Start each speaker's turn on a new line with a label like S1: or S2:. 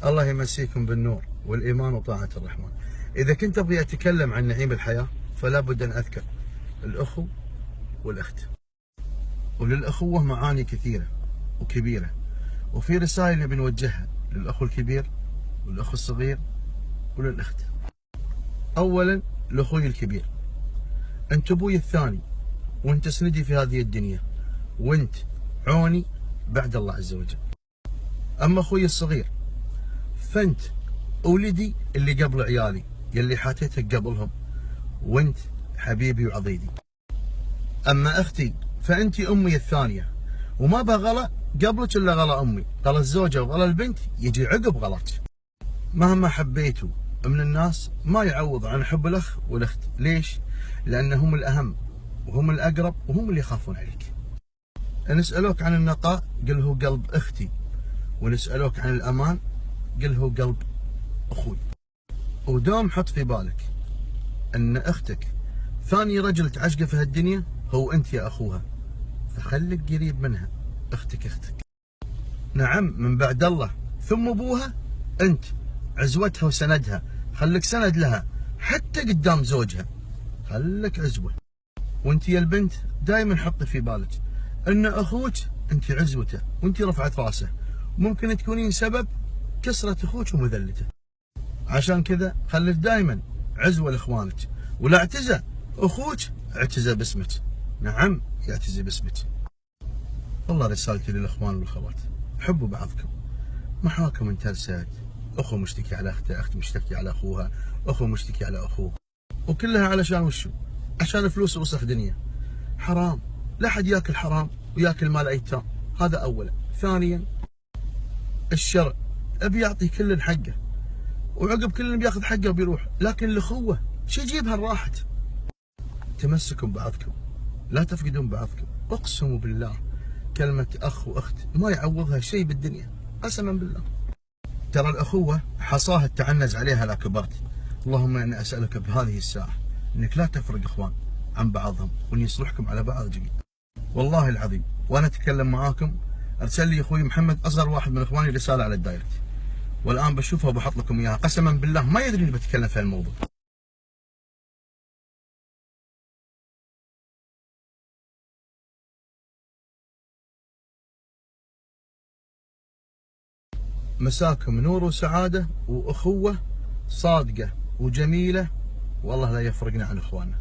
S1: الله يمسيكم بالنور والإيمان وطاعة الرحمن. إذا كنت أبغي أتكلم عن نعيم الحياة فلا بد أن أذكر الأخو والأخت. وللأخوة معاني كثيرة وكبيرة، وفي رسائل نبي نوجهها للأخو الكبير والأخو الصغير وللأخت. أولا لأخوي الكبير، أنت أبوي الثاني، وأنت سندي في هذه الدنيا، وأنت عوني بعد الله عز وجل. أما أخوي الصغير فأنت ولدي اللي قبل عيالي يلي حاتيتك قبلهم، وأنت حبيبي وعضيدي. أما أختي فأنت أمي الثانية، وما بغلا قبلك إلا غلا أمي، غلا الزوجة وغلا البنت يجي عقب غلاتك. مهما حبيتوا من الناس ما يعوض عن حب الأخ والأخت. ليش؟ لأنهم الأهم وهم الأقرب وهم اللي يخافون عليك. نسألوك عن النقاء قل هو قلب أختي، ونسألوك عن الأمان قل هو قلب أخوي. ودوم حط في بالك أن أختك ثاني رجل تعشقه في هالدنيا هو أنت يا أخوها، فخليك قريب منها. أختك نعم من بعد الله ثم أبوها، أنت عزوتها وسندها، خليك سند لها حتى قدام زوجها، خليك عزوة. وانت يا البنت دائما حطي في بالك ان اخوك انت عزوته وانت رفعت راسه، ممكن تكونين سبب كسرة اخوك ومذلته. عشان كذا خليك دائما عزوة لاخوانك، ولا اعتزى اخوك اعتزى باسمك. نعم يعتزي باسمك. والله رسالتي للاخوان والخوات، حبوا بعضكم، محاكم انترست، اخو مشتكي على اخته، اخت مشتكي على اخوها، اخو مشتكي على اخوه، وكلها علشان وشو؟ عشان فلوس ووسخ دنيا. حرام، لا حد ياكل حرام وياكل مال ايتام، هذا اولا. ثانيا الشرع ابي يعطي كل حقه، وعقب كل بياخذ حقه وبيروح، لكن الاخوه شو يجيبها راحت. تمسكوا ببعضكم، لا تفقدون بعضكم. اقسم بالله كلمه اخ واخت ما يعوضها شيء بالدنيا، قسما بالله. ترى الاخوه حصاها التعنز عليها لا كبرت. اللهم اني اسالك بهذه الساعه انك لا تفرق اخوان عن بعضهم، وان يصلحكم على بعض جميعا. والله العظيم وانا اتكلم معاكم ارسل لي اخوي محمد اصغر واحد من اخواني رساله على الدايركت، والان بشوفها وبحط لكم اياها. قسما بالله ما يدري اني بتكلم في الموضوع. مساكم نور وسعاده واخوه صادقه وجميله، والله لا يفرقنا عن اخواننا.